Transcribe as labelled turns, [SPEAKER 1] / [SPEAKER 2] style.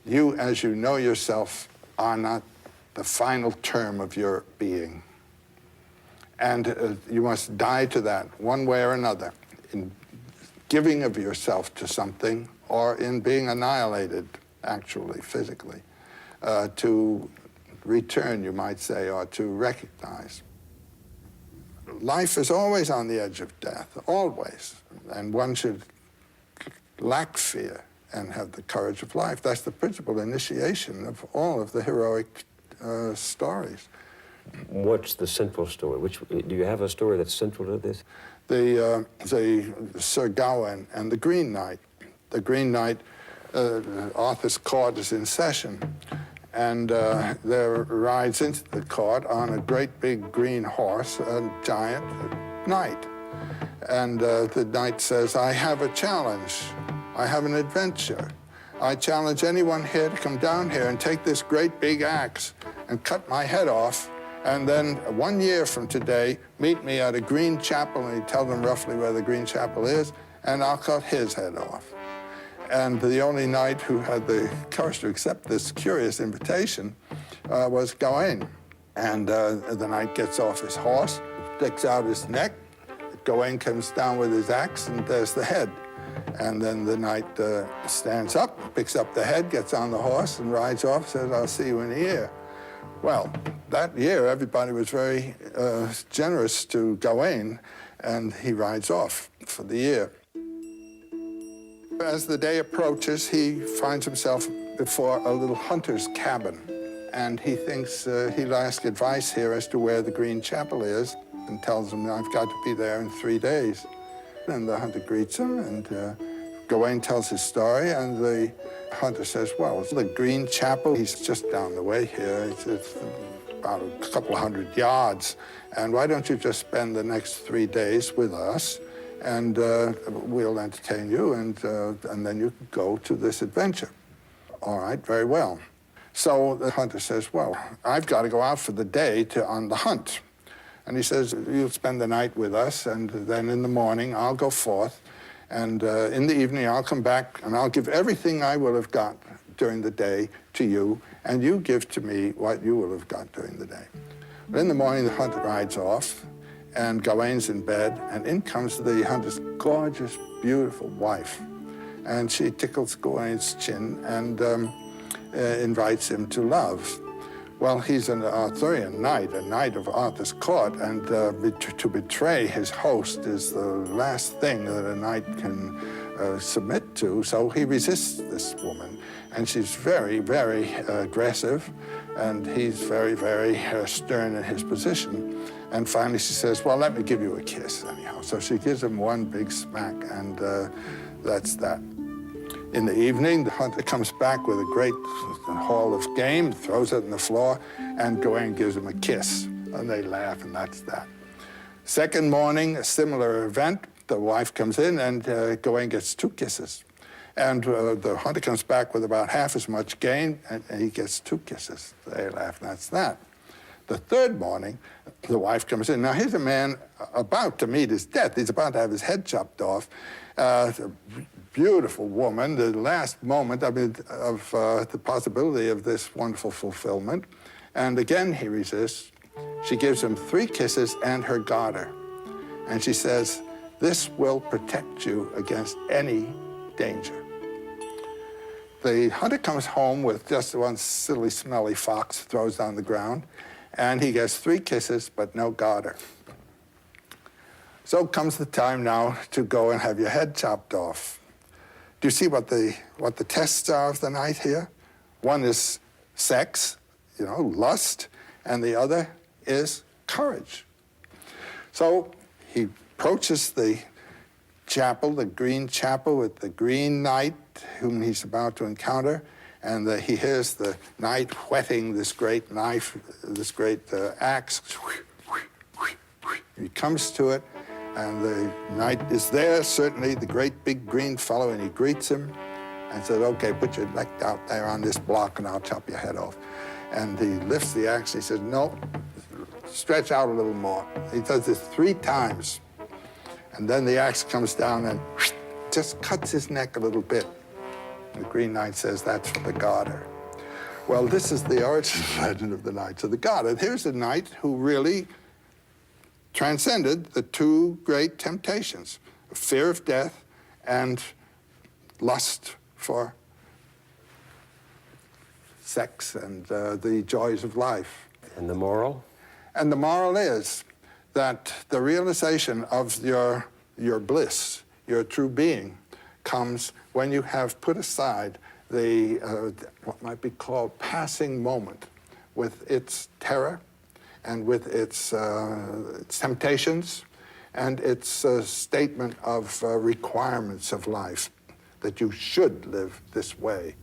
[SPEAKER 1] You, as you know yourself, are not the final term of your being. And you must die to that one way or another, in giving of yourself to something or in being annihilated, actually, physically, to return, you might say, or to recognize. Life is always on the edge of death, always. And one should lack fear and have the courage of life. That's the principal initiation of all of the heroic stories.
[SPEAKER 2] What's the central story? Do you have a story that's central to this?
[SPEAKER 1] The Sir Gawain and the Green Knight. The Green Knight, Arthur's court is in session, and there rides into the court on a great big green horse, a giant knight. And the knight says, I have a challenge. I have an adventure. I challenge anyone here to come down here and take this great big axe and cut my head off, and then 1 year from today, meet me at a green chapel, and he tells them roughly where the green chapel is, and I'll cut his head off. And the only knight who had the courage to accept this curious invitation was Gawain. And the knight gets off his horse, sticks out his neck. Gawain comes down with his axe, and there's the head. And then the knight stands up, picks up the head, gets on the horse, and rides off, says, I'll see you in a year. Well, that year, everybody was very generous to Gawain, and he rides off for the year. As the day approaches, he finds himself before a little hunter's cabin, and he thinks he'll ask advice here as to where the Green Chapel is, and tells him, I've got to be there in 3 days. And the hunter greets him, and Gawain tells his story, and the hunter says, well, the Green Chapel, he's just down the way here. It's about a couple of 100 yards. And why don't you just spend the next 3 days with us, and we'll entertain you, and then you can go to this adventure. All right, very well. So the hunter says, well, I've got to go out for the day on the hunt. And he says, you'll spend the night with us, and then in the morning I'll go forth, and in the evening I'll come back, and I'll give everything I will have got during the day to you, and you give to me what you will have got during the day. But in the morning, the hunter rides off, and Gawain's in bed, and in comes the hunter's gorgeous, beautiful wife. And she tickles Gawain's chin and invites him to love. Well, he's an Arthurian knight, a knight of Arthur's court, and to betray his host is the last thing that a knight can submit to, so he resists this woman. And she's very, very aggressive, and he's very, very stern in his position. And finally she says, well, let me give you a kiss anyhow. So she gives him one big smack, and that's that. In the evening, the hunter comes back with a great haul of game, throws it on the floor, and Gawain gives him a kiss. And they laugh, and that's that. Second morning, a similar event. The wife comes in, and Gawain gets 2 kisses. And the hunter comes back with about half as much game, and he gets 2 kisses. They laugh, and that's that. The third morning, the wife comes in. Now, here's a man about to meet his death. He's about to have his head chopped off. Beautiful woman, the last moment, of the possibility of this wonderful fulfillment. And again, he resists. She gives him 3 kisses and her garter. And she says, this will protect you against any danger. The hunter comes home with just one silly, smelly fox, throws on the ground, and he gets 3 kisses, but no garter. So comes the time now to go and have your head chopped off. Do you see what the tests are of the night here? One is sex, lust, and the other is courage. So he approaches the chapel, the Green Chapel, with the Green Knight, whom he's about to encounter, and he hears the knight whetting this great knife, this great axe. He comes to it, and the knight is there, certainly, the great big green fellow, and he greets him and says, okay, put your neck out there on this block and I'll chop your head off. And he lifts the axe, he says, no, stretch out a little more. He does this 3 times. And then the axe comes down and just cuts his neck a little bit. The Green Knight says, that's for the Garter. Well, this is the origin legend of the Knights of the Garter. Here's a knight who really transcended the two great temptations, fear of death and lust for sex and the joys of life.
[SPEAKER 2] And the moral?
[SPEAKER 1] And the moral is that the realization of your bliss, your true being, comes when you have put aside the what might be called passing moment with its terror and with its temptations and its statement of requirements of life, that you should live this way.